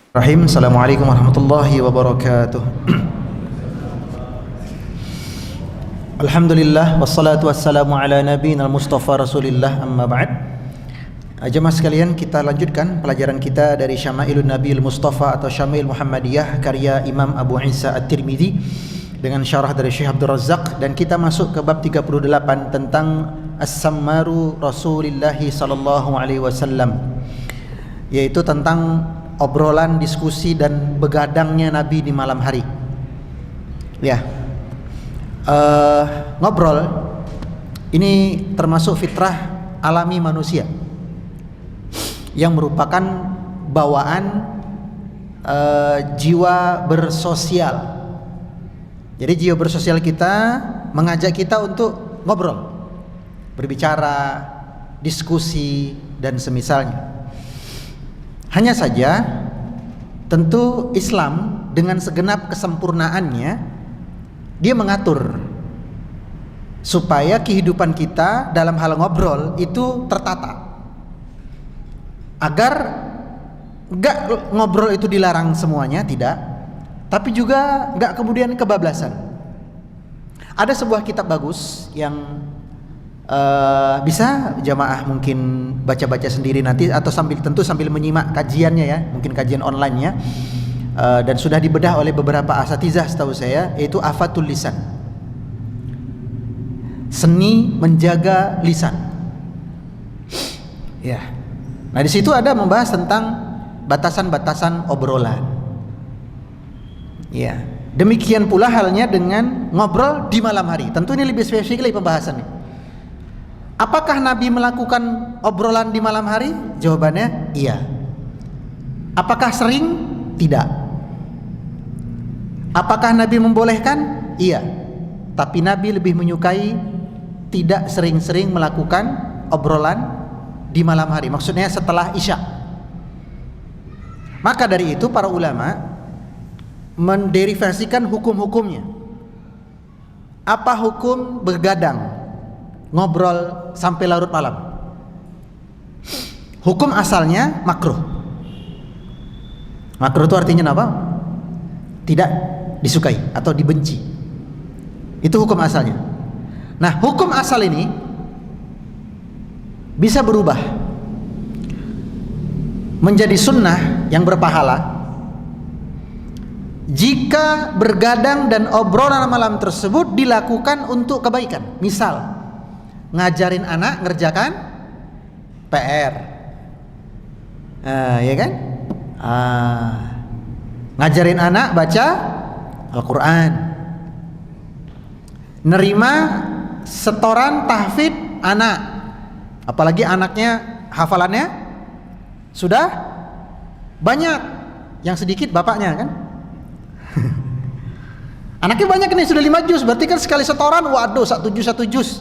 Assalamualaikum warahmatullahi wabarakatuh. Alhamdulillah wassalatu wassalamu ala nabiyina al-mustafa rasulillah amma ba'd. Jemaah sekalian, kita lanjutkan pelajaran kita dari Syama'ilun Nabiul Mustafa atau Syama'il Muhammadiyah karya Imam Abu Isa At-Tirmidzi dengan syarah dari Syekh Abdul Razzaq, dan kita masuk ke bab 38 tentang As-Sammaru Rasulillah sallallahu alaihi wasallam, yaitu tentang obrolan, diskusi dan begadangnya Nabi di malam hari. Ya, ngobrol ini termasuk fitrah alami manusia yang merupakan bawaan jiwa bersosial. Jadi jiwa bersosial kita mengajak kita untuk ngobrol, berbicara, diskusi dan semisalnya. Hanya saja tentu Islam dengan segenap kesempurnaannya dia mengatur supaya kehidupan kita dalam hal ngobrol itu tertata, agar enggak ngobrol itu dilarang semuanya, tidak, tapi juga enggak kemudian kebablasan. Ada sebuah kitab bagus yang bisa jamaah mungkin baca-baca sendiri nanti, atau sambil menyimak kajiannya ya, mungkin kajian online-nya, dan sudah dibedah oleh beberapa asatizah setahu saya, yaitu Afatul Lisan, seni menjaga lisan. Ya. Nah, di situ ada membahas tentang batasan-batasan obrolan. Ya. Demikian pula halnya dengan ngobrol di malam hari. Tentu ini lebih spesifik lagi pembahasannya. Apakah Nabi melakukan obrolan di malam hari? Jawabannya iya. Apakah sering? Tidak. Apakah Nabi membolehkan? Iya. Tapi Nabi lebih menyukai tidak sering-sering melakukan obrolan di malam hari. Maksudnya setelah Isya. Maka dari itu para ulama menderivasikan hukum-hukumnya. Apa hukum begadang, ngobrol sampai larut malam? Hukum asalnya makruh. Makruh itu artinya apa? Tidak disukai atau dibenci. Itu hukum asalnya. Nah, hukum asal ini bisa berubah menjadi sunnah yang berpahala jika bergadang dan obrolan malam tersebut dilakukan untuk kebaikan. Misal, ngajarin anak ngerjakan PR, ya kan? Ngajarin anak baca Al-Quran, nerima setoran tahfidz anak, apalagi anaknya hafalannya sudah banyak, yang sedikit bapaknya kan. Anaknya banyak nih, sudah 5 juz, berarti kan sekali setoran, waduh, 1 juz.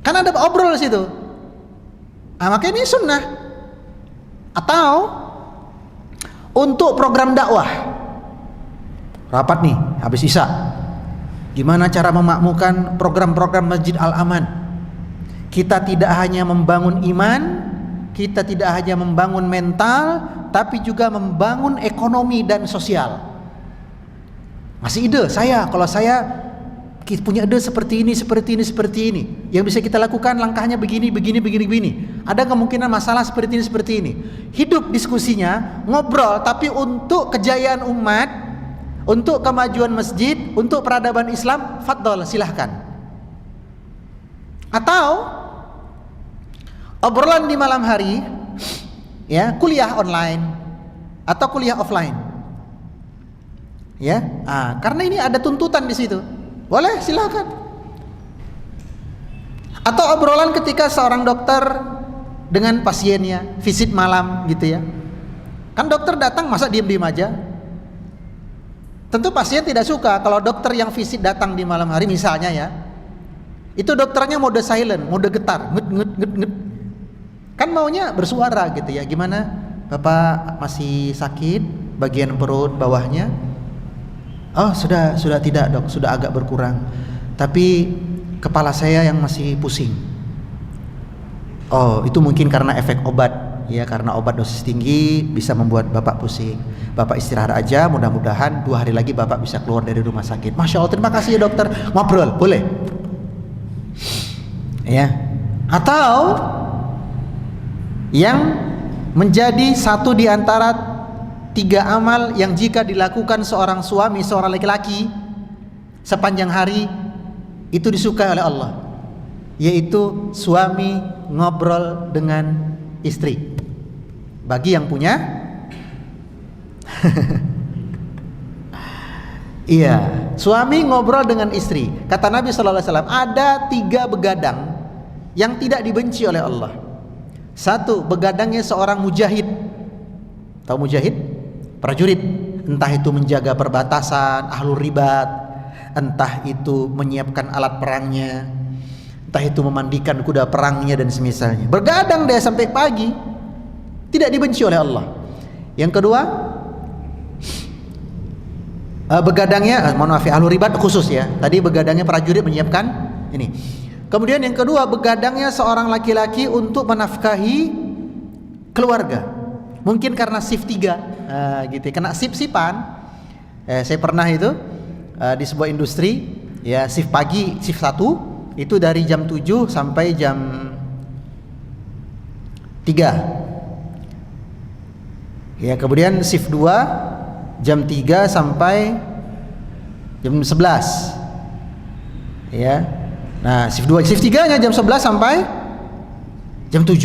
Kan ada obrol di situ. Makanya ini sunnah. Atau untuk program dakwah, rapat nih habis Isya, gimana cara memakmurkan program-program Masjid Al-Aman. Kita tidak hanya membangun iman, kita tidak hanya membangun mental, tapi juga membangun ekonomi dan sosial. Masih ide saya, kalau saya punya ide seperti ini. Yang bisa kita lakukan langkahnya begini. Ada kemungkinan masalah seperti ini. Hidup diskusinya, ngobrol, tapi untuk kejayaan umat, untuk kemajuan masjid, untuk peradaban Islam, fadhol, silahkan. Atau obrolan di malam hari, ya, kuliah online atau kuliah offline. Ya, karena ini ada tuntutan di situ. Boleh, silakan. Atau obrolan ketika seorang dokter dengan pasiennya, visit malam gitu ya. Kan dokter datang masa diem-diem aja? Tentu pasien tidak suka kalau dokter yang visit datang di malam hari misalnya ya. Itu dokternya mode silent, mode getar, ngut. Kan maunya bersuara gitu ya. Gimana? Bapak masih sakit bagian perut bawahnya? Oh, sudah tidak, Dok, sudah agak berkurang. Tapi kepala saya yang masih pusing. Oh, itu mungkin karena efek obat. ya, karena obat dosis tinggi bisa membuat Bapak pusing. Bapak istirahat aja, mudah-mudahan 2 hari lagi Bapak bisa keluar dari rumah sakit. Masya Allah, terima kasih ya dokter. Ngobrol, boleh? Ya. Atau yang menjadi satu di antara 3 amal yang jika dilakukan seorang suami, seorang laki-laki sepanjang hari itu disukai oleh Allah, yaitu suami ngobrol dengan istri. Bagi yang punya iya, suami ngobrol dengan istri. Kata Nabi sallallahu alaihi wasallam, ada 3 begadang yang tidak dibenci oleh Allah. 1, begadangnya seorang mujahid. Tahu mujahid? Prajurit. Entah itu menjaga perbatasan, ahlul ribat, entah itu menyiapkan alat perangnya, entah itu memandikan kuda perangnya dan semisalnya. Bergadang dia sampai pagi, tidak dibenci oleh Allah. Yang kedua, begadangnya, mohon maaf ya, ahlul ribat khusus ya. Tadi begadangnya prajurit menyiapkan ini. Kemudian yang kedua, begadangnya seorang laki-laki untuk menafkahi keluarga. Mungkin karena shift 3, gitu, kena shift-shiftan. Saya pernah itu di sebuah industri, ya, shift pagi, shift 1 itu dari jam 7 sampai jam 3. Ya, kemudian shift 2 jam 3 sampai jam 11. Ya. Nah, shift 2, shift 3-nya jam 11 sampai jam 7.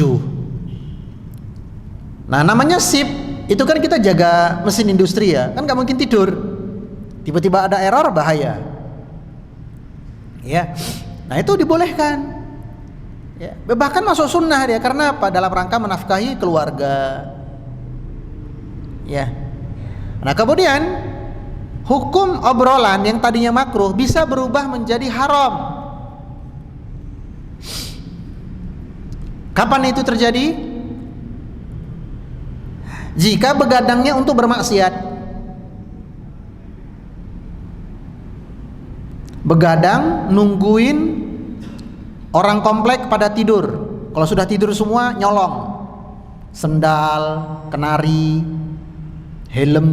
Nah, namanya shift itu kan kita jaga mesin industri ya, kan nggak mungkin tidur. Tiba-tiba ada error, bahaya. Ya. Nah, itu dibolehkan. Ya, bahkan masuk sunnah dia, karena apa? Dalam rangka menafkahi keluarga. Ya. Nah, kemudian hukum obrolan yang tadinya makruh bisa berubah menjadi haram. Kapan itu terjadi? Jika begadangnya untuk bermaksiat. Begadang nungguin orang komplek pada tidur. Kalau sudah tidur semua, nyolong sendal, kenari, helm.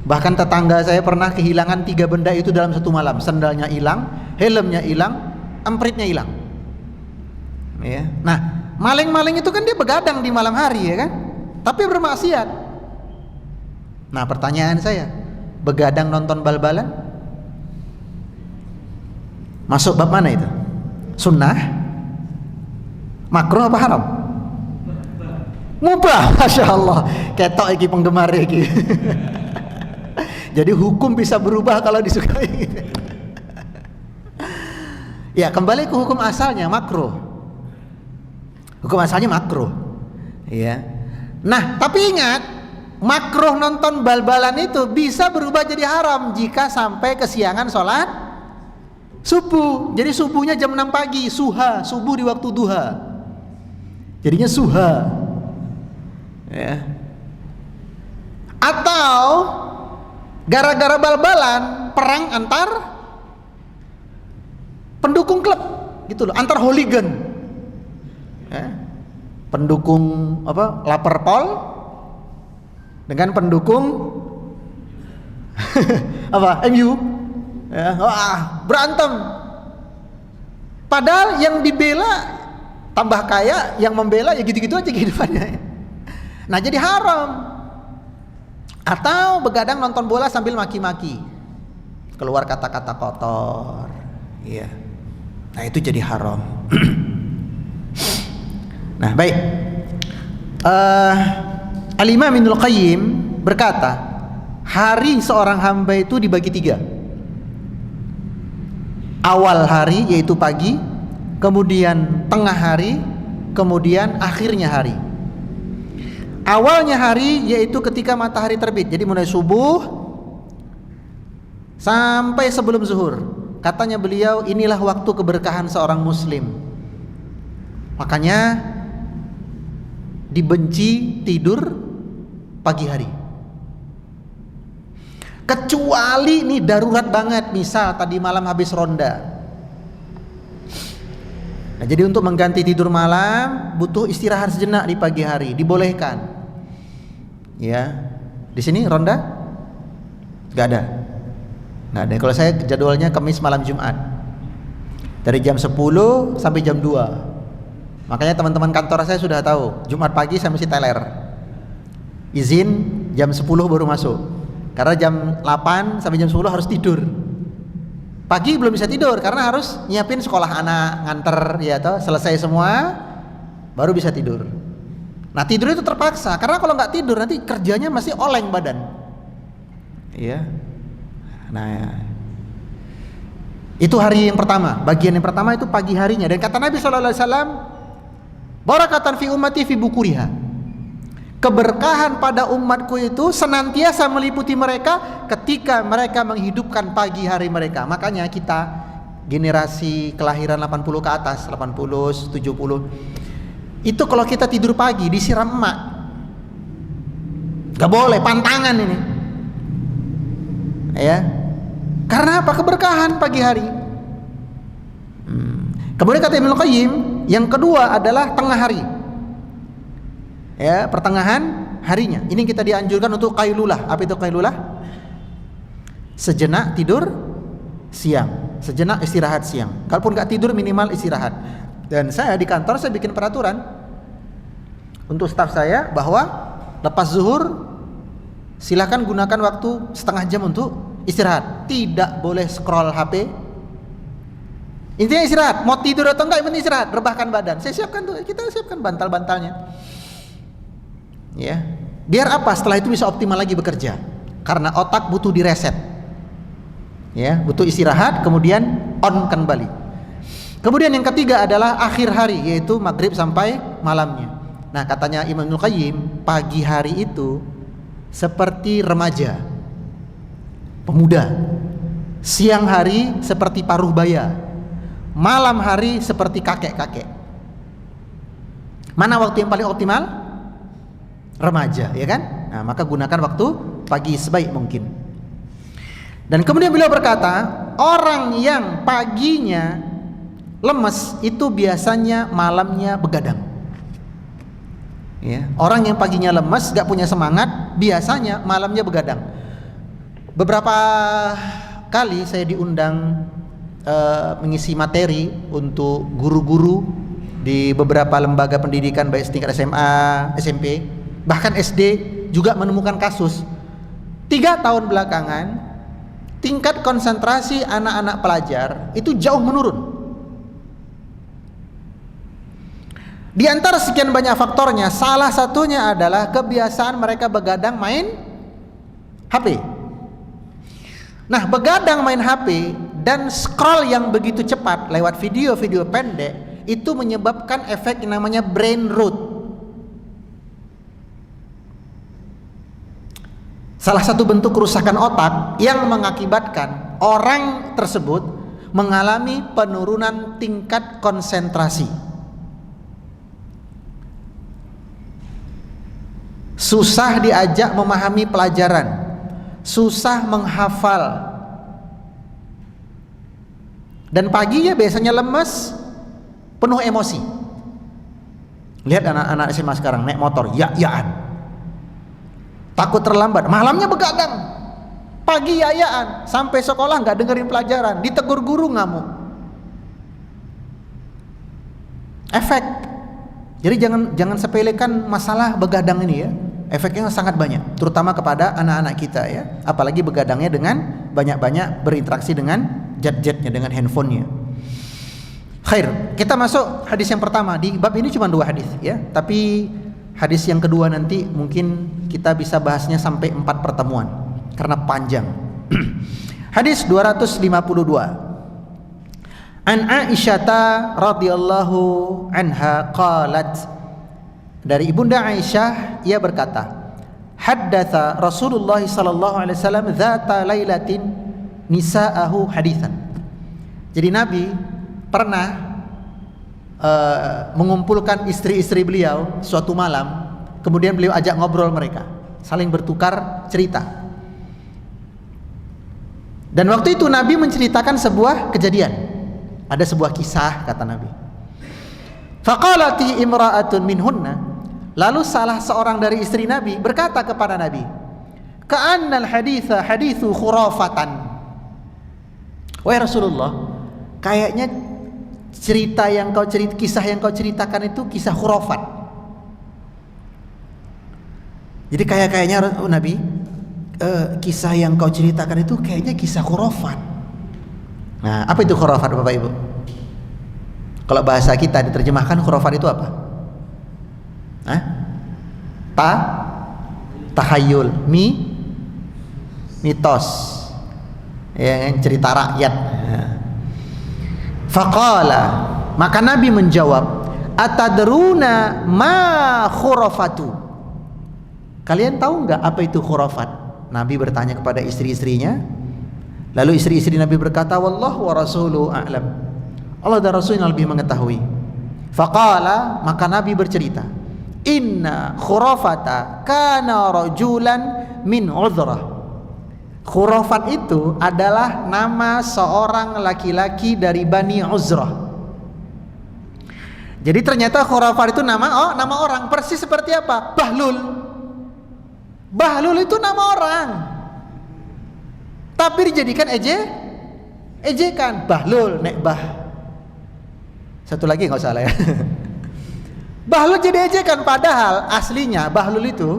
Bahkan tetangga saya pernah kehilangan 3 benda itu dalam satu malam. Sendalnya hilang, helmnya hilang, empritnya hilang. Ya. Nah, maling-maling itu kan dia begadang di malam hari, ya kan? Tapi bermaksiat. Nah, pertanyaan saya, begadang nonton bal-balan masuk bab mana itu? Sunnah? Makruh apa haram? Mubah, Masya Allah. Ketok iki penggemar iki. Jadi hukum bisa berubah kalau disukai. Ya, kembali ke hukum asalnya, makruh. Hukum asalnya makruh. Ya. Nah, tapi ingat, makruh nonton bal-balan itu bisa berubah jadi haram jika sampai kesiangan sholat subuh. Jadi subuhnya jam 6 pagi, suha, subuh di waktu duha. Jadinya suha. Ya. Atau gara-gara bal-balan, perang antar pendukung klub gitu loh, antar hooligan. Ya. Pendukung apa? Laperpol dengan pendukung apa? MU. Ya, wah, berantem. Padahal yang dibela tambah kaya, yang membela ya gitu-gitu aja kehidupannya. Nah, jadi haram. Atau begadang nonton bola sambil maki-maki, keluar kata-kata kotor. Iya. Nah, itu jadi haram. Nah, baik. Al-Imam Ibnul Qayyim berkata, hari seorang hamba itu dibagi 3. Awal hari yaitu pagi, kemudian tengah hari, kemudian akhirnya hari. Awalnya hari yaitu ketika matahari terbit, jadi mulai subuh sampai sebelum zuhur. Katanya beliau, inilah waktu keberkahan seorang muslim. Makanya dibenci tidur pagi hari. Kecuali ini darurat banget, misal tadi malam habis ronda. Nah, jadi untuk mengganti tidur malam butuh istirahat sejenak di pagi hari, dibolehkan. Ya. Di sini ronda? Enggak ada. Enggak ada. Kalau saya jadwalnya Kamis malam Jumat. Dari jam 10 sampai jam 2. Makanya teman-teman kantor saya sudah tahu, Jumat pagi saya mesti teler. Izin jam 10 baru masuk. Karena jam 8 sampai jam 10 harus tidur. Pagi belum bisa tidur karena harus nyiapin sekolah anak, nganter ya toh, selesai semua baru bisa tidur. Nah, tidur itu terpaksa karena kalau nggak tidur nanti kerjanya masih oleng badan. Iya. Nah, ya. Itu hari yang pertama, bagian yang pertama itu pagi harinya. Dan kata Nabi SAW, barakatan fi ummati fi bukuriha. Keberkahan pada umatku itu senantiasa meliputi mereka ketika mereka menghidupkan pagi hari mereka. Makanya kita generasi kelahiran 80 ke atas, 80, 70, itu kalau kita tidur pagi disiram emak, gak boleh, pantangan ini. Ya, karena apa? Keberkahan pagi hari. Kemudian kata Ibnu Qayyim, yang kedua adalah tengah hari. Ya, pertengahan harinya. Ini kita dianjurkan untuk qailulah. Apa itu qailulah? Sejenak tidur siang, sejenak istirahat siang. Kalaupun nggak tidur minimal istirahat. Dan saya di kantor saya bikin peraturan untuk staf saya bahwa lepas zuhur silakan gunakan waktu setengah jam untuk istirahat. Tidak boleh scroll HP. Intinya istirahat. Mau tidur atau enggak, yang penting istirahat. Rebahkan badan. Saya siapkan tuh, kita siapkan bantal-bantalnya. Ya, biar apa? Setelah itu bisa optimal lagi bekerja. Karena otak butuh direset. Ya, butuh istirahat, kemudian on kembali. Kemudian yang ketiga adalah akhir hari, yaitu maghrib sampai malamnya. Nah, katanya Imam Ibnu Qayyim, pagi hari itu seperti remaja, pemuda. Siang hari seperti paruh baya. Malam hari seperti kakek-kakek. Mana waktu yang paling optimal? Remaja, ya kan? Nah, maka gunakan waktu pagi sebaik mungkin. Dan kemudian beliau berkata, orang yang paginya lemes itu biasanya malamnya begadang. Ya, orang yang paginya lemes, gak punya semangat, biasanya malamnya begadang. Beberapa kali saya diundang mengisi materi untuk guru-guru di beberapa lembaga pendidikan baik setingkat SMA, SMP, bahkan SD juga menemukan kasus 3 tahun belakangan tingkat konsentrasi anak-anak pelajar itu jauh menurun. Di antara sekian banyak faktornya, salah satunya adalah kebiasaan mereka begadang main HP. Nah, begadang main HP dan scroll yang begitu cepat lewat video-video pendek itu menyebabkan efek yang namanya brain rot. Salah satu bentuk kerusakan otak yang mengakibatkan orang tersebut mengalami penurunan tingkat konsentrasi. Susah diajak memahami pelajaran, susah menghafal. Dan paginya biasanya lemes, penuh emosi. Lihat anak-anak SMA sekarang naik motor, ya-yaan. Takut terlambat, malamnya begadang, pagi ya-yaan, sampai sekolah nggak dengerin pelajaran, ditegur guru ngamuk. Efek. Jadi jangan sepelekan masalah begadang ini ya. Efeknya sangat banyak, terutama kepada anak-anak kita ya. Apalagi begadangnya dengan banyak-banyak berinteraksi dengan gadgetnya, dengan handphonenya. Khair, kita masuk hadis yang pertama. Di bab ini cuma 2 hadis ya, tapi hadis yang kedua nanti mungkin kita bisa bahasnya sampai 4 pertemuan karena panjang. Hadis 252. An Aisyah radhiyallahu anha qalat, dari Ibunda Aisyah ia berkata, haddatsa Rasulullah sallallahu alaihi wasallam dzata lailatin nisa'ahu haditsan. Jadi Nabi pernah mengumpulkan istri-istri beliau suatu malam, kemudian beliau ajak ngobrol mereka, saling bertukar cerita. Dan waktu itu Nabi menceritakan sebuah kejadian, ada sebuah kisah kata Nabi. Faqalati imra'atun minhunna, lalu salah seorang dari istri Nabi berkata kepada Nabi, ka'annal haditha hadithu khurafatan. Wahai Rasulullah, kayaknya kisah yang kau ceritakan itu kisah khurafat. Jadi kayaknya Nabi, kisah yang kau ceritakan itu kayaknya kisah khurafat. Nah, apa itu khurafat Bapak Ibu? Kalau bahasa kita diterjemahkan khurafat itu apa? Hah? Tahayul, mitos, ya kan, cerita rakyat. Faqala, maka Nabi menjawab, atadruna ma khurafatu? Kalian tahu nggak apa itu khurafat? Nabi bertanya kepada istri-istrinya. Lalu istri-istri Nabi berkata, wallahu wa rasuluhu a'lam. Allah dan Rasulnya lebih mengetahui. Faqala, maka Nabi bercerita, inna khurafata kana rajulan min Uzrah. Khurafat itu adalah nama seorang laki-laki dari Bani Uzrah. Jadi ternyata khurafat itu nama orang, persis seperti apa? Bahlul. Bahlul itu nama orang, tapi dijadikan ejekan. Bahlul, nek bah. Satu lagi nggak salah ya. Bahlul jadi ejekan, padahal aslinya bahlul itu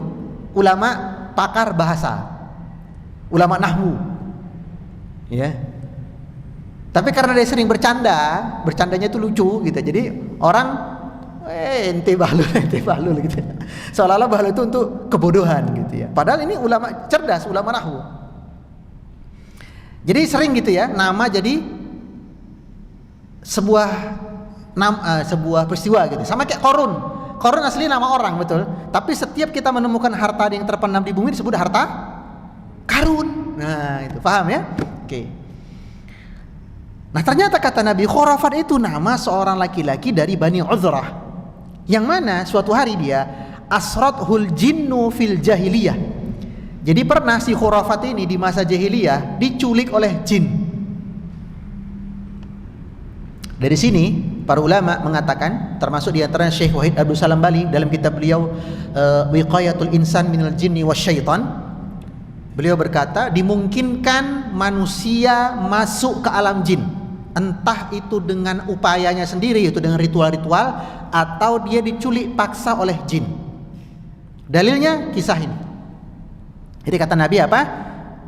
ulama pakar bahasa, ulama nahwu, ya. Tapi karena dia sering bercandanya itu lucu gitu, jadi orang ente bahlul gitu. Seolah-olah bahlul itu untuk kebodohan gitu ya. Padahal ini ulama cerdas, ulama nahwu. Jadi sering gitu ya, nama jadi sebuah peristiwa gitu. Sama kayak Korun asli nama orang, betul. Tapi setiap kita menemukan harta yang terpendam di bumi disebut harta karun. Nah, itu paham ya? Oke. Nah, ternyata kata Nabi, khurafat itu nama seorang laki-laki dari Bani Uzrah, yang mana suatu hari dia asrathul jinnu fil jahiliyah. Jadi pernah si khurafat ini di masa jahiliyah diculik oleh jin. Dari sini para ulama mengatakan, termasuk di antaranya Syekh Wahid Abdul Salam Bali dalam kitab beliau Wiqayatul Insan minal Jinni Wasyaitan, beliau berkata dimungkinkan manusia masuk ke alam jin, entah itu dengan upayanya sendiri, itu dengan ritual-ritual, atau dia diculik paksa oleh jin. Dalilnya kisah ini. Jadi kata Nabi apa?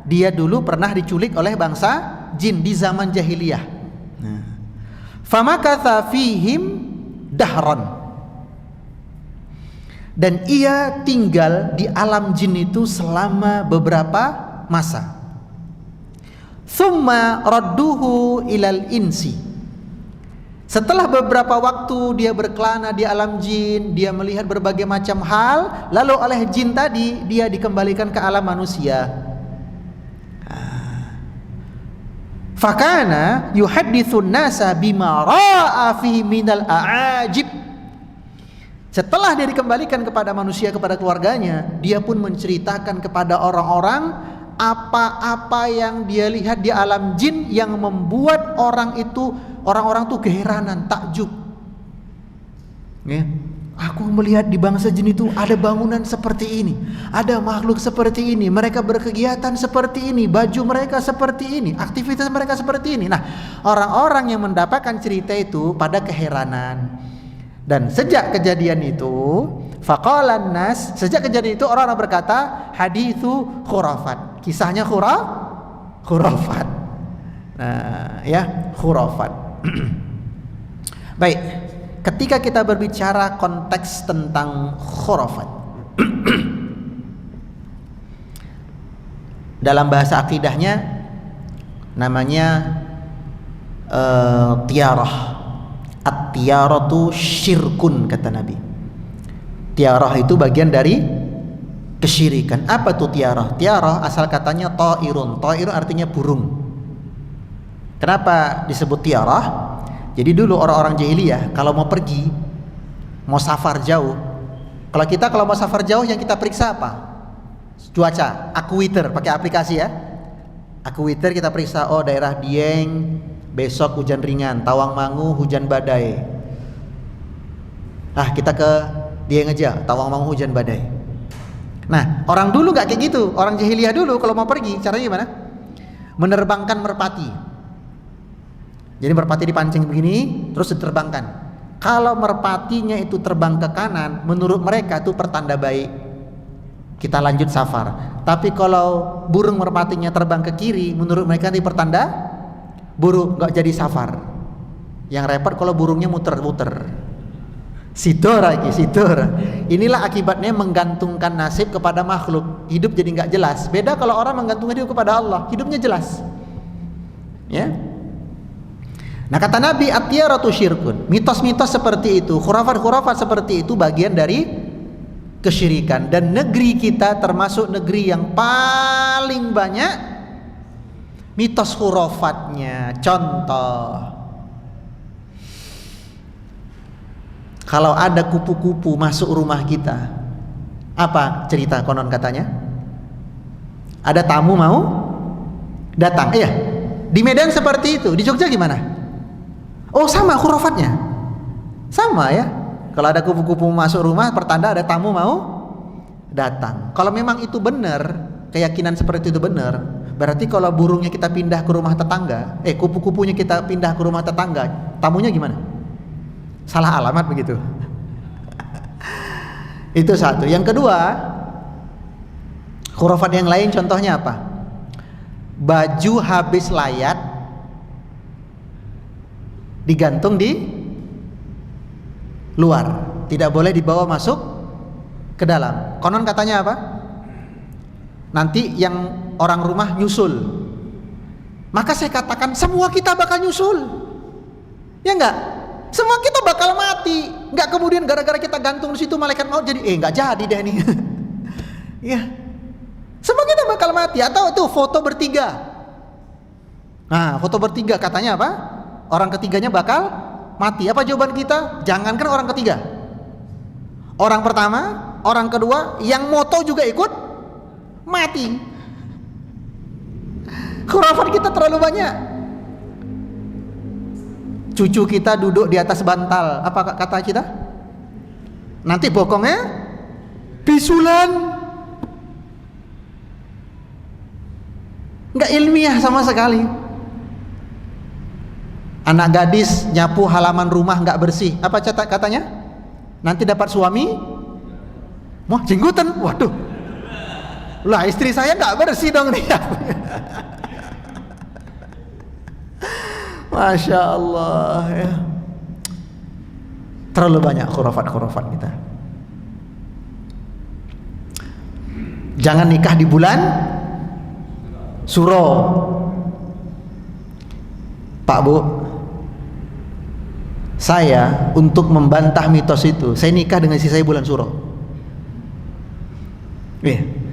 Dia dulu pernah diculik oleh bangsa jin di zaman jahiliyah. Famakatha fihim dahran, dan ia tinggal di alam jin itu selama beberapa masa. Thumma radduhu ilal insi. Setelah beberapa waktu dia berkelana di alam jin, dia melihat berbagai macam hal, lalu oleh jin tadi dia dikembalikan ke alam manusia. Fakana yuhadditsun nasa bima ra'a fi minal a'ajib. Setelah dia dikembalikan kepada manusia, kepada keluarganya, dia pun menceritakan kepada orang-orang apa-apa yang dia lihat di alam jin yang membuat orang-orang tuh keheranan, takjub. Ya. Aku melihat di bangsa jin itu ada bangunan seperti ini, ada makhluk seperti ini, mereka berkegiatan seperti ini, baju mereka seperti ini, aktivitas mereka seperti ini. Nah, orang-orang yang mendapatkan cerita itu pada keheranan. Dan sejak kejadian itu, faqalan nas, sejak kejadian itu orang-orang berkata, hadithu khurafat. Kisahnya khurafat. Nah, ya, khurafat. Baik. Ketika kita berbicara konteks tentang khurafat, dalam bahasa akidahnya namanya tiarah. At-tiaratu syirkun, kata Nabi. Tiarah itu bagian dari kesyirikan. Apa tuh tiarah? Tiarah asal katanya ta'irun. Ta'irun artinya burung. Kenapa disebut tiarah? Jadi dulu orang-orang jahiliyah kalau mau pergi, mau safar jauh, kalau mau safar jauh yang kita periksa apa? Cuaca, akuiter, pakai aplikasi ya. Akuiter kita periksa, oh daerah Dieng besok hujan ringan, Tawangmangu hujan badai. Kita ke Dieng aja, tawang-tawang hujan badai. Nah, orang dulu nggak kayak gitu. Orang jahiliyah dulu kalau mau pergi, caranya gimana? Menerbangkan merpati. Jadi merpati dipancing begini, terus diterbangkan. Kalau merpatinya itu terbang ke kanan, menurut mereka itu pertanda baik. Kita lanjut safar. Tapi kalau burung merpatinya terbang ke kiri, menurut mereka itu pertanda buruk, nggak jadi safar. Yang repot kalau burungnya muter-muter. Sitor lagi, sitor. Inilah akibatnya menggantungkan nasib kepada makhluk. Hidup jadi nggak jelas. Beda kalau orang menggantungkan hidup kepada Allah, hidupnya jelas. Ya. Nah, kata Nabi, at-tiyaratu syirkun. Mitos-mitos seperti itu, khurafat-khurafat seperti itu bagian dari kesyirikan. Dan negeri kita termasuk negeri yang paling banyak mitos khurafatnya. Contoh, kalau ada kupu-kupu masuk rumah kita, apa cerita konon katanya? Ada tamu mau datang. Iya. Di Medan seperti itu. Di Jogja gimana? Oh, sama khurafatnya. Sama ya. Kalau ada kupu-kupu masuk rumah, pertanda ada tamu mau datang. Kalau memang itu benar, keyakinan seperti itu benar, berarti kalau burungnya kita pindah ke rumah tetangga, kupu-kupunya kita pindah ke rumah tetangga, tamunya gimana? Salah alamat begitu. Itu satu. Yang kedua, khurafat yang lain contohnya apa? Baju habis layat digantung di luar, tidak boleh dibawa masuk ke dalam. Konon katanya apa? Nanti yang orang rumah nyusul. Maka saya katakan semua kita bakal nyusul. Ya enggak? Semua kita bakal mati. Enggak kemudian gara-gara kita gantung di situ malaikat maut jadi enggak jadi deh nih. Ya. Semua kita bakal mati. Atau itu foto bertiga. Nah, foto bertiga katanya apa? Orang ketiganya bakal mati. Apa jawaban kita? Jangankan orang ketiga, orang pertama, orang kedua, yang moto juga ikut mati. Khurafat kita terlalu banyak. Cucu kita duduk di atas bantal, apa kata kita? Nanti bokongnya bisulan. Nggak ilmiah sama sekali. Anak gadis nyapu halaman rumah nggak bersih, apa katanya? Nanti dapat suami wah jenggotan. Waduh, lah istri saya nggak bersih dong nih. Masya Allah ya. Terlalu banyak khurafat-khurafat kita. Jangan nikah di bulan Suro. Pak Bu, saya untuk membantah mitos itu, saya nikah dengan istri saya bulan Suro.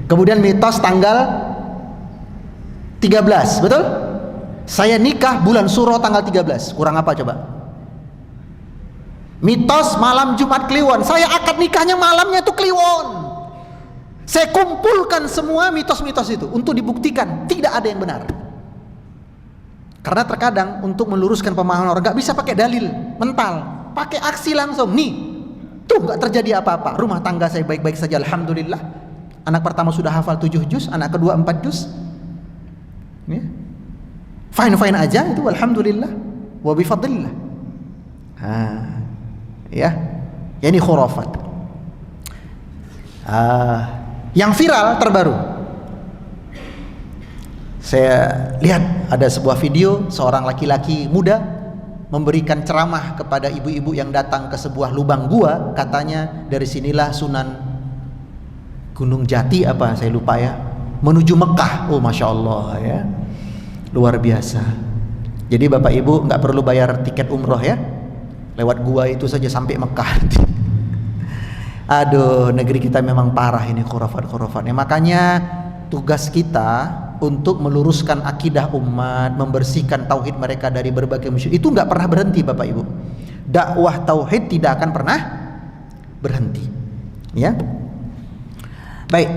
Kemudian mitos tanggal 13, betul? Saya nikah bulan Suro tanggal 13. Kurang apa coba? Mitos malam Jumat Kliwon, saya akad nikahnya malamnya itu Kliwon. Saya kumpulkan semua mitos-mitos itu untuk dibuktikan tidak ada yang benar. Karena terkadang untuk meluruskan pemahaman orang gak bisa pakai dalil mental, pakai aksi langsung. Nih, tuh gak terjadi apa-apa. Rumah tangga saya baik-baik saja, alhamdulillah. Anak pertama sudah hafal 7 juz, anak kedua 4 juz. Ya. Fine-fine aja itu, alhamdulillah. Wa bifadlillah. Ya. Ini khurafat. Yang viral terbaru, saya lihat ada sebuah video seorang laki-laki muda memberikan ceramah kepada ibu-ibu yang datang ke sebuah lubang gua. Katanya dari sinilah Sunan Gunung Jati apa saya lupa ya, menuju Mekah. Oh masya Allah ya, luar biasa. Jadi bapak ibu nggak perlu bayar tiket umroh ya, lewat gua itu saja sampai Mekah. Aduh, negeri kita memang parah ini khurafat-khurafatnya. Makanya tugas kita untuk meluruskan akidah umat, membersihkan tauhid mereka dari berbagai musyrik itu nggak pernah berhenti bapak ibu. Dakwah tauhid tidak akan pernah berhenti. Ya. Baik.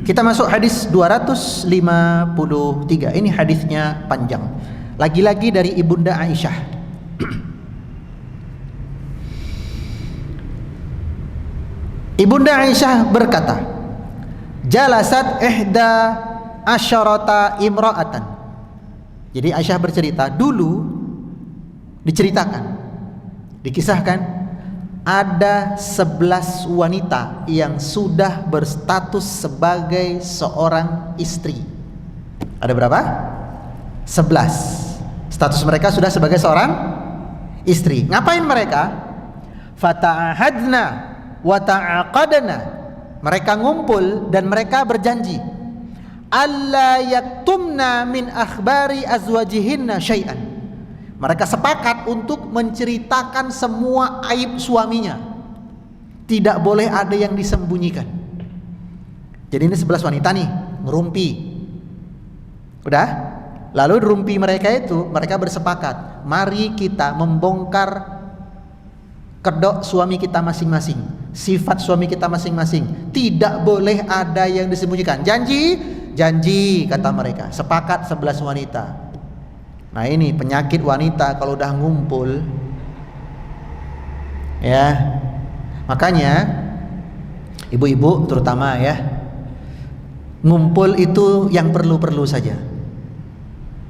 Kita masuk hadis 253. Ini hadisnya panjang. Lagi-lagi dari Ibunda Aisyah. Ibunda Aisyah berkata, jalasat ihda asyarata imra'atan. Jadi Aisyah bercerita, dulu diceritakan, dikisahkan ada 11 wanita yang sudah berstatus sebagai seorang istri. Ada berapa? 11. Status mereka sudah sebagai seorang istri. Ngapain mereka? Fata'ahadna wa ta'aqadna. Mereka ngumpul dan mereka berjanji alla yaktumna min akhbari azwajihinna syai'an. Mereka sepakat untuk menceritakan semua aib suaminya. Tidak boleh ada yang disembunyikan. Jadi ini 11 wanita nih, ngerumpi. Udah? Lalu rumpi mereka itu, mereka bersepakat, mari kita membongkar kedok suami kita masing-masing, sifat suami kita masing-masing. Tidak boleh ada yang disembunyikan. Janji? Janji, kata mereka. Sepakat 11 wanita. Nah ini penyakit wanita kalau udah ngumpul, ya. Makanya ibu-ibu terutama ya, ngumpul itu yang perlu-perlu saja.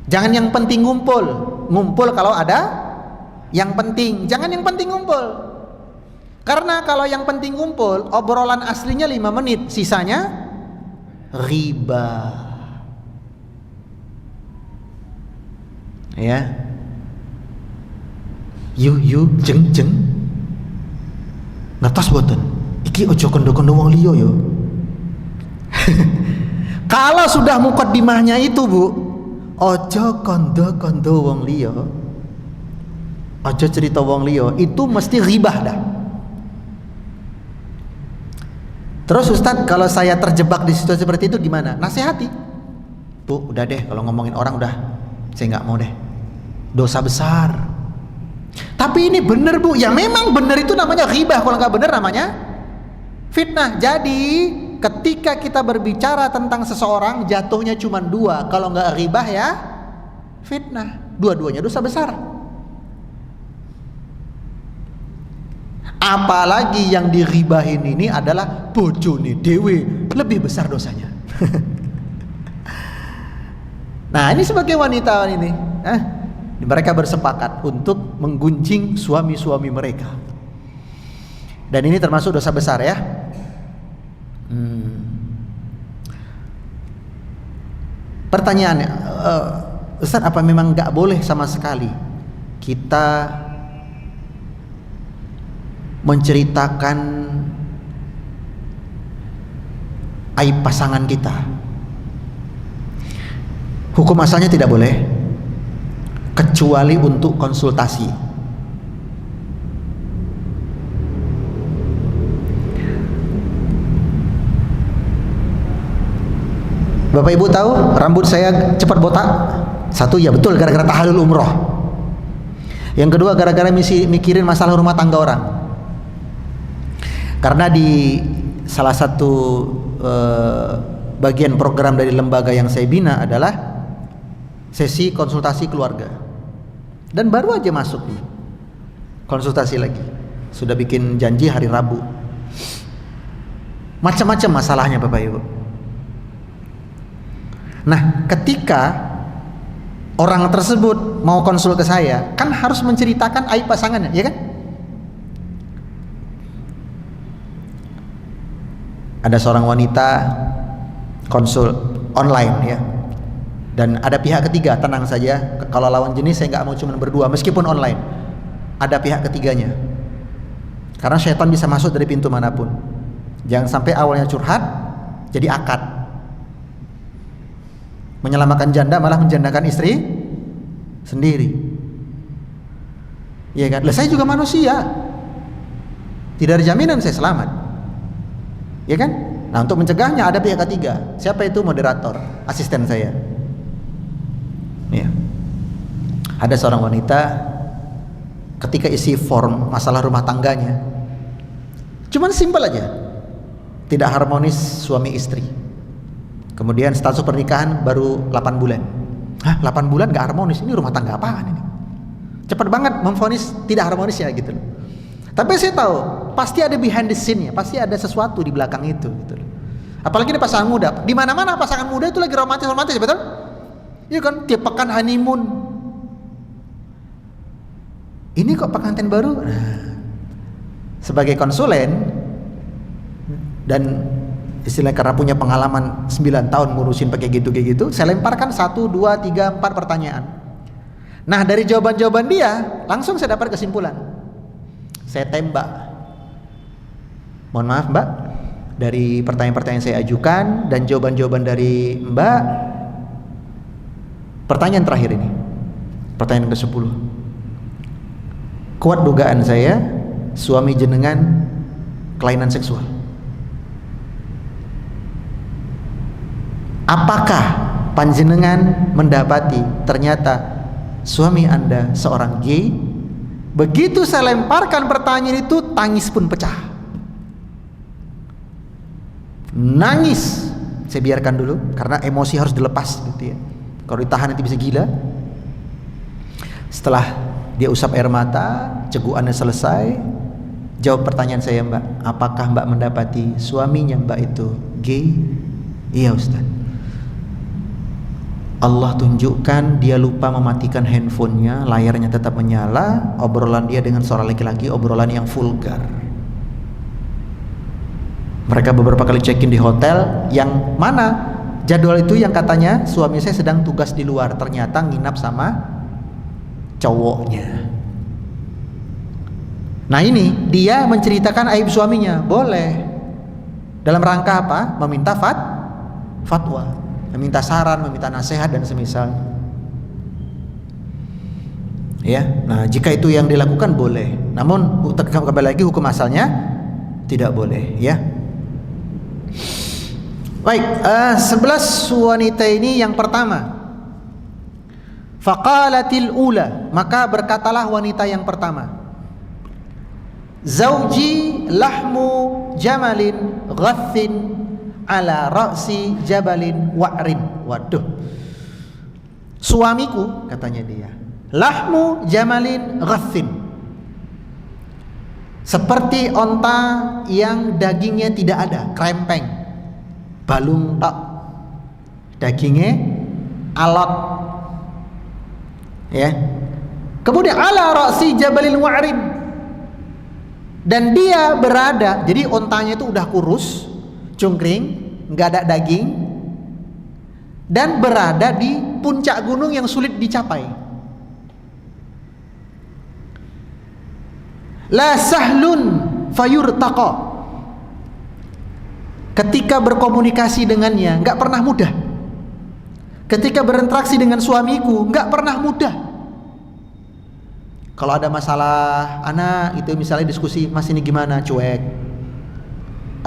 Jangan yang penting ngumpul. Ngumpul kalau ada yang penting. Jangan yang penting ngumpul. Karena kalau yang penting ngumpul, obrolan aslinya 5 menit, sisanya riba. Ya, yu jeng ngatas boten iki ojo kondo-kondo wong liya yo. Kalau sudah mukaddimahnya itu Bu, ojo kondo-kondo wong liya, ojo cerita wong liya, itu mesti ribah dah. Terus Ustadz, kalau saya terjebak di situasi seperti itu gimana? Nasihati, Bu, udah deh, kalau ngomongin orang udah, saya nggak mau deh, dosa besar. Tapi ini bener Bu, ya memang bener itu namanya ghibah. Kalau nggak bener namanya fitnah. Jadi ketika kita berbicara tentang seseorang, jatuhnya cuma 2. Kalau nggak ghibah ya fitnah. Dua-duanya dosa besar. Apalagi yang diribahin ini adalah bojone dewe, lebih besar dosanya. Nah ini sebagai wanita ini, mereka bersepakat untuk menggunjing suami-suami mereka. Dan ini termasuk dosa besar ya. Pertanyaannya, Ustaz, apa memang gak boleh sama sekali kita menceritakan aib pasangan kita? Hukum asalnya tidak boleh, kecuali untuk konsultasi. Bapak Ibu tahu rambut saya cepat botak? Satu, ya betul, gara-gara tahallul umroh. Yang kedua, gara-gara mikirin masalah rumah tangga orang. Karena di salah satu bagian program dari lembaga yang saya bina adalah sesi konsultasi keluarga. Dan baru aja masuk nih, konsultasi lagi. Sudah bikin janji hari Rabu. Macam-macam masalahnya Bapak Ibu. Nah, ketika orang tersebut mau konsul ke saya, kan harus menceritakan aib pasangannya, ya kan? Ada seorang wanita konsul online ya, dan ada pihak ketiga. Tenang saja, kalau lawan jenis saya nggak mau cuma berdua, meskipun online ada pihak ketiganya, karena syaitan bisa masuk dari pintu manapun. Jangan sampai awalnya curhat jadi akad, menyelamatkan janda malah menjandakan istri sendiri, ya kan? Lah saya juga manusia, tidak ada jaminan saya selamat, ya kan? Nah, untuk mencegahnya ada pihak ketiga. Siapa itu? Moderator, asisten saya. Ya. Ada seorang wanita ketika isi form masalah rumah tangganya, cuman simpel aja, tidak harmonis suami istri. Kemudian status pernikahan baru 8 bulan. Hah, 8 bulan gak harmonis? Ini rumah tangga apaan ini? Cepat banget memvonis tidak harmonis ya gitu. Tapi saya tahu pasti ada behind the scene-nya, pasti ada sesuatu di belakang itu gitu. Apalagi ini pasangan muda. Di mana-mana pasangan muda itu lagi romantis, betul? Iya kan, tiap pekan honeymoon. Ini kok pengantin baru? Nah, sebagai konsulen dan istilahnya karena punya pengalaman 9 tahun ngurusin pakai gitu, saya lemparkan 1, 2, 3, 4 pertanyaan. Nah, dari jawaban-jawaban dia, langsung saya dapat kesimpulan. Saya tembak. Mohon maaf Mbak, dari pertanyaan-pertanyaan saya ajukan dan jawaban-jawaban dari Mbak, pertanyaan terakhir ini, pertanyaan ke-10. Kuat dugaan saya, suami jenengan kelainan seksual. Apakah panjenengan mendapati ternyata suami Anda seorang gay? Begitu saya lemparkan pertanyaan itu, tangis pun pecah. Nangis. Saya biarkan dulu karena emosi harus dilepas gitu ya. Kalau ditahan nanti bisa gila. Setelah dia usap air mata, cegukannya selesai, jawab pertanyaan saya, Mbak, apakah Mbak mendapati suaminya Mbak itu gay? Iya Ustaz. Allah tunjukkan dia lupa mematikan handphonenya, layarnya tetap menyala, obrolan dia dengan seorang laki-laki, obrolan yang vulgar. Mereka beberapa kali check-in di hotel, yang mana jadwal itu yang katanya suami saya sedang tugas di luar, ternyata nginap sama cowoknya. Nah ini dia menceritakan aib suaminya, boleh. Dalam rangka apa? Meminta fatwa, meminta saran, meminta nasihat dan semisalnya. Ya, nah jika itu yang dilakukan boleh. Namun kembali lagi hukum asalnya tidak boleh, ya. Baik, 11 wanita ini yang pertama. Faqalatil ula, maka berkatalah wanita yang pertama, Zauji lahmu jamalin ghathin ala ra'si jabalin wa'rin. Waduh, suamiku, katanya dia, lahmu jamalin ghathin, seperti onta yang dagingnya tidak ada, krempeng, balung tok, dagingnya alot, ya. Kemudian ala ra'si jabalin wa'rin, dan dia berada, jadi ontanya itu udah kurus, cungkring, nggak ada daging, dan berada di puncak gunung yang sulit dicapai. La sahlun fayurtaqa, ketika berkomunikasi dengannya nggak pernah mudah. Ketika berinteraksi dengan suamiku nggak pernah mudah. Kalau ada masalah anak itu misalnya diskusi, mas ini gimana, cuek.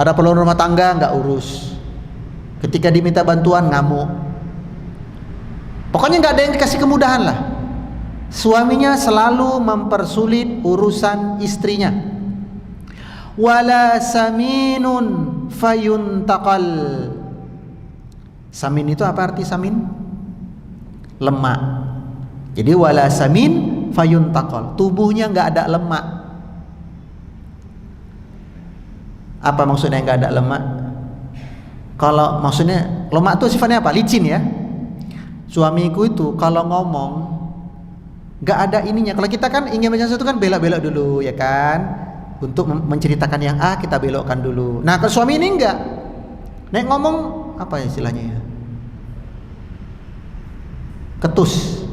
Ada perlu rumah tangga nggak urus. Ketika diminta bantuan ngamuk. Pokoknya nggak ada yang dikasih kemudahan lah. Suaminya selalu mempersulit urusan istrinya. Wala saminun fayuntaqal. Samin itu apa arti samin? Lemak. Jadi wala samin fayuntaqal, tubuhnya nggak ada lemak. Apa maksudnya nggak ada lemak? Kalau maksudnya lemak itu sifatnya apa? Licin ya. Suamiku itu kalau ngomong nggak ada ininya. Kalau kita kan ingin menjelaskan itu kan belok-belok dulu ya kan, untuk menceritakan yang A kita belokkan dulu. Nah kalau suami ini enggak, nek ngomong apa ya istilahnya ya, ketus,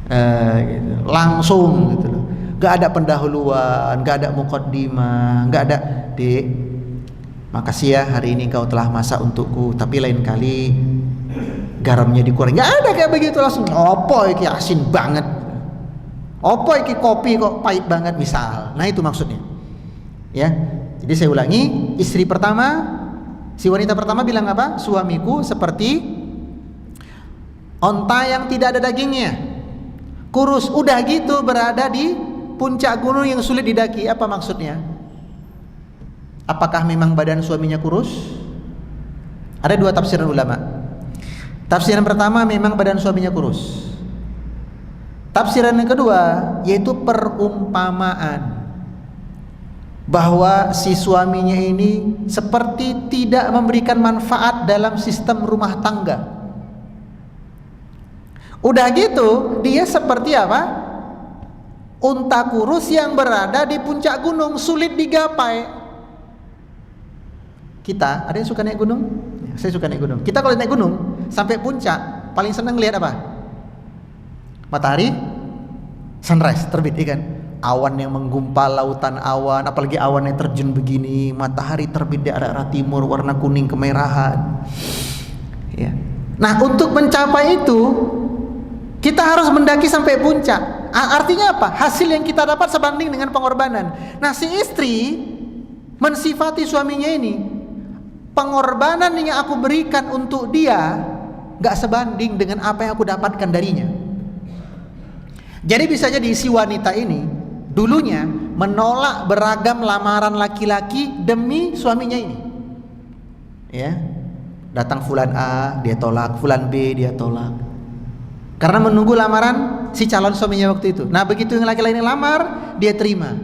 gitu. Langsung gitu loh. Gak ada pendahuluan, gak ada muqaddimah, gak ada, Dek, makasih ya hari ini kau telah masak untukku, tapi lain kali garamnya dikurangi. Gak ada kayak begitu, langsung opo iki asin banget, opo iki kopi kok pahit banget misal. Nah itu maksudnya ya. Jadi saya ulangi, istri pertama, si wanita pertama bilang apa? Suamiku seperti onta yang tidak ada dagingnya, kurus, udah gitu berada di puncak gunung yang sulit didaki. Apa maksudnya? Apakah memang badan suaminya kurus? Ada dua tafsiran ulama. Tafsiran pertama memang badan suaminya kurus. Tafsiran yang kedua yaitu perumpamaan. bahwa si suaminya ini seperti tidak memberikan manfaat dalam sistem rumah tangga. Udah gitu, dia seperti apa? Unta kurus yang berada di puncak gunung, sulit digapai. Kita, ada yang suka naik gunung? Saya suka naik gunung. Kita kalau naik gunung sampai puncak, paling senang lihat apa? Matahari sunrise, terbit, kan? Awan yang menggumpal, lautan awan, apalagi awan yang terjun begini, matahari terbit di arah timur, warna kuning kemerahan. Ya. Nah, untuk mencapai itu kita harus mendaki sampai puncak. Artinya apa? Hasil yang kita dapat sebanding dengan pengorbanan. Nah, si istri mensifati suaminya ini, pengorbanan yang aku berikan untuk dia gak sebanding dengan apa yang aku dapatkan darinya. Jadi bisa jadi si wanita ini dulunya menolak beragam lamaran laki-laki demi suaminya ini. Ya, datang fulan A dia tolak, fulan B dia tolak, karena menunggu lamaran si calon suaminya waktu itu. Nah, begitu yang laki-laki ini lamar, dia terima.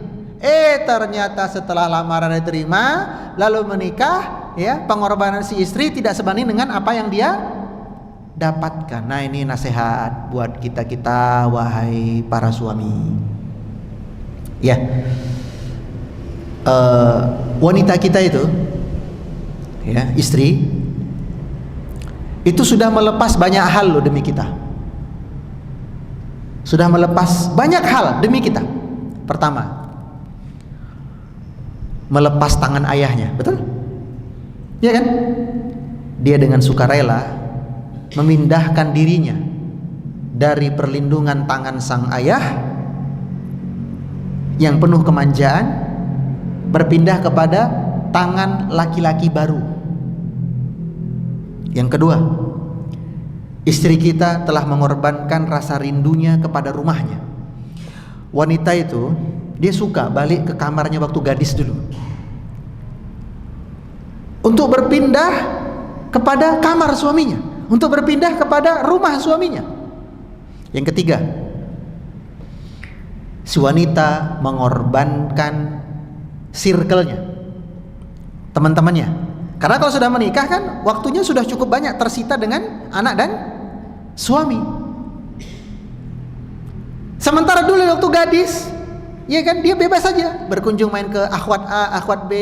Ternyata setelah lamaran diterima lalu menikah, ya, pengorbanan si istri tidak sebanding dengan apa yang dia dapatkan. Nah, ini nasihat buat kita-kita, wahai para suami. Ya, wanita kita itu, ya, istri itu sudah melepas banyak hal loh demi kita. Sudah melepas banyak hal demi kita. Pertama, melepas tangan ayahnya, betul? Ya kan? Dia dengan sukarela memindahkan dirinya dari perlindungan tangan sang ayah yang penuh kemanjaan, berpindah kepada tangan laki-laki baru. Yang kedua, istri kita telah mengorbankan rasa rindunya kepada rumahnya. Wanita itu dia suka balik ke kamarnya waktu gadis dulu, untuk berpindah kepada kamar suaminya, untuk berpindah kepada rumah suaminya. Yang ketiga, si wanita mengorbankan circle-nya, teman-temannya. Karena kalau sudah menikah kan waktunya sudah cukup banyak tersita dengan anak dan suami. Sementara dulu waktu gadis, ya kan, dia bebas saja berkunjung main ke akhwat A, akhwat B,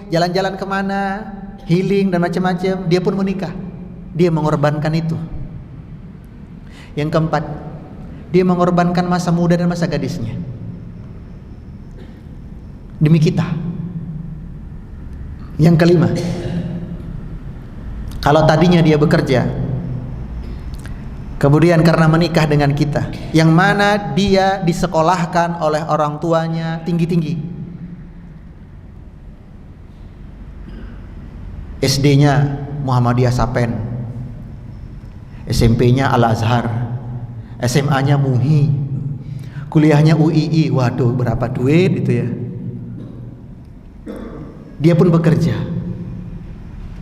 jalan-jalan kemana, healing dan macam-macam. Dia pun menikah, dia mengorbankan itu. Yang keempat, dia mengorbankan masa muda dan masa gadisnya demi kita. Yang kelima, kalau tadinya dia bekerja, kemudian karena menikah dengan kita, yang mana dia disekolahkan oleh orang tuanya tinggi-tinggi, SD-nya Muhammadiyah Sapen, SMP-nya Al-Azhar, SMA-nya MUHI, kuliahnya UII. Waduh, berapa duit itu ya. Dia pun bekerja.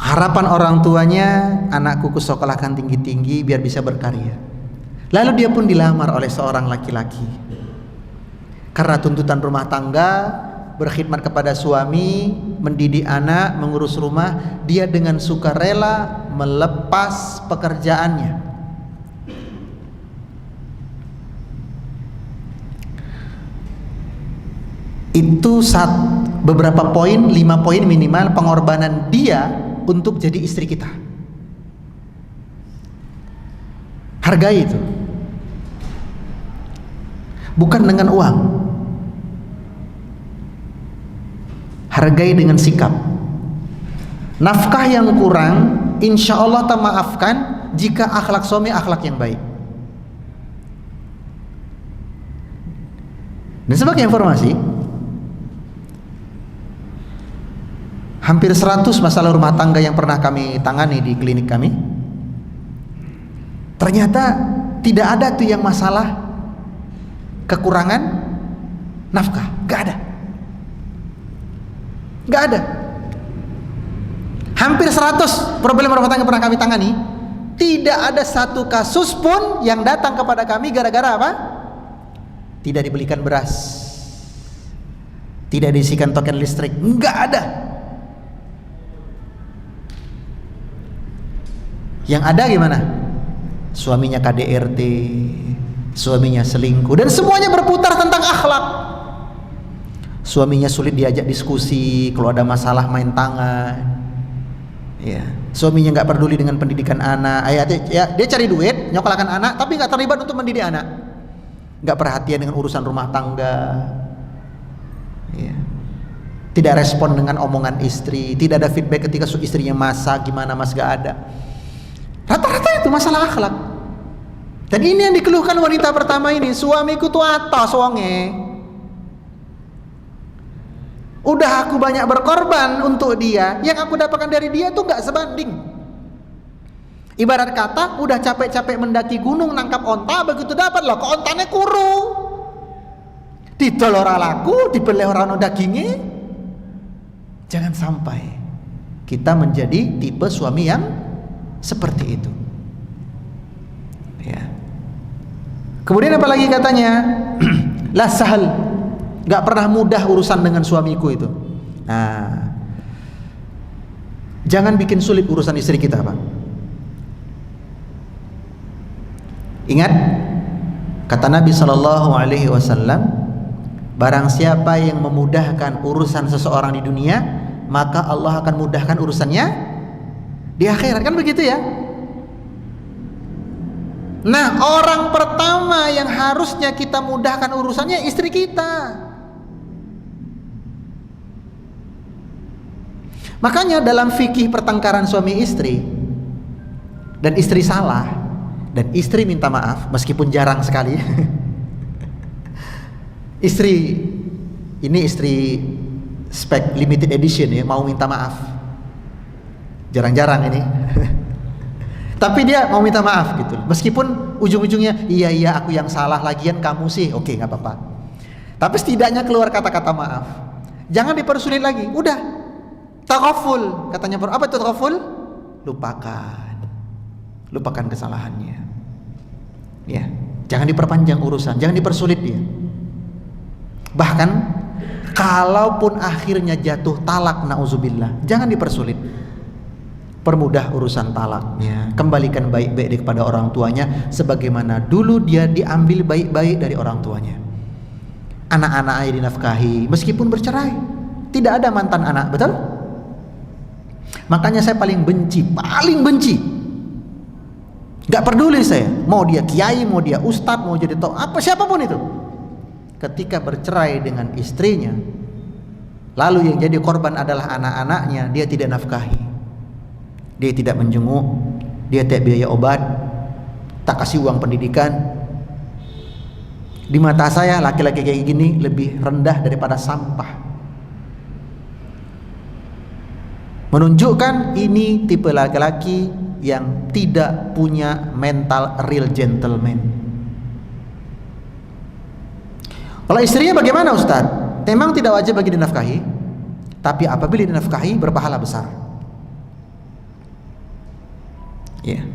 Harapan orang tuanya, anakku kusekolahkan tinggi-tinggi biar bisa berkarya. Lalu dia pun dilamar oleh seorang laki-laki. Karena tuntutan rumah tangga, berkhidmat kepada suami, mendidik anak, mengurus rumah, dia dengan sukarela melepas pekerjaannya. Itu beberapa poin, 5 poin minimal pengorbanan dia untuk jadi istri kita. Hargai itu. Bukan dengan uang. Hargai dengan sikap. Nafkah yang kurang, insya Allah tak maafkan jika akhlak suami akhlak yang baik. Dan sebagai informasi, hampir 100 masalah rumah tangga yang pernah kami tangani di klinik kami, ternyata tidak ada tuh yang masalah kekurangan nafkah. Gak ada. Gak ada. Hampir 100 problem rumah tangga pernah kami tangani, tidak ada satu kasus pun yang datang kepada kami gara-gara apa? Tidak dibelikan beras, tidak diisikan token listrik, nggak ada. Yang ada gimana? Suaminya KDRT, suaminya selingkuh, dan semuanya berputar tentang akhlak. Suaminya sulit diajak diskusi, kalau ada masalah main tangan. Ya, suaminya nggak peduli dengan pendidikan anak. Dia cari duit, nyokolahkan anak, tapi nggak terlibat untuk mendidik anak. Nggak perhatian dengan urusan rumah tangga. Ya. Tidak respon dengan omongan istri, tidak ada feedback ketika istrinya masak, gimana mas, gak ada. Rata-rata itu masalah akhlak. Dan ini yang dikeluhkan wanita pertama ini, suamiku tuh atas wonge. Udah aku banyak berkorban untuk dia, yang aku dapatkan dari dia tuh gak sebanding. Ibarat kata, udah capek-capek mendaki gunung nangkap onta, begitu dapat loh, kok ontanya kuru. Didol ora laku, dibeleh ora ono dagingnya. Jangan sampai kita menjadi tipe suami yang seperti itu. Ya. Kemudian apa lagi katanya? La sahal, gak pernah mudah urusan dengan suamiku itu. Nah, jangan bikin sulit urusan istri kita, Pak. Ingat kata Nabi SAW, barang siapa yang memudahkan urusan seseorang di dunia, maka Allah akan mudahkan urusannya di akhirat. Kan begitu ya? Nah, orang pertama yang harusnya kita mudahkan urusannya istri kita. Makanya dalam fikih pertengkaran suami istri, dan istri salah dan istri minta maaf, meskipun jarang sekali. Istri spek limited edition ya, mau minta maaf. Jarang-jarang ini. Tapi dia mau minta maaf gitu. Meskipun ujung-ujungnya iya aku yang salah, lagian kamu sih. Oke, nggak apa-apa. Tapi setidaknya keluar kata-kata maaf. Jangan dipersulit lagi. Udah. Taghaful katanya. Apa itu taghaful? Lupakan kesalahannya. Ya, jangan diperpanjang urusan, jangan dipersulit dia. Bahkan kalaupun akhirnya jatuh talak, nauzubillah, jangan dipersulit. Permudah urusan talaknya, kembalikan baik-baik kepada orang tuanya sebagaimana dulu dia diambil baik-baik dari orang tuanya. Anak-anaknya dinafkahi meskipun bercerai. Tidak ada mantan anak, betul? Makanya saya paling benci, gak peduli saya, mau dia kiai, mau dia ustadz, mau jadi apa siapapun itu, ketika bercerai dengan istrinya, lalu yang jadi korban adalah anak-anaknya, dia tidak nafkahi, dia tidak menjenguk, dia tidak biaya obat, tak kasih uang pendidikan. Di mata saya laki-laki kayak gini lebih rendah daripada sampah. Menunjukkan ini tipe laki-laki yang tidak punya mental real gentleman. Kalau istrinya bagaimana Ustadz? Memang tidak wajib bagi dinafkahi, tapi apabila dinafkahi berpahala besar. Ya,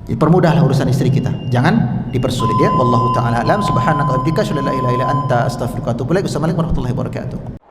dipermudahlah urusan istri kita, jangan dipersulit ya. Wallahu taala alam. Subhanaka wa bihamdika, asyhadu an la ilaha illa anta, astaghfiruka wa atubu ilaik. Wassalamualaikum warahmatullahi wabarakatuh.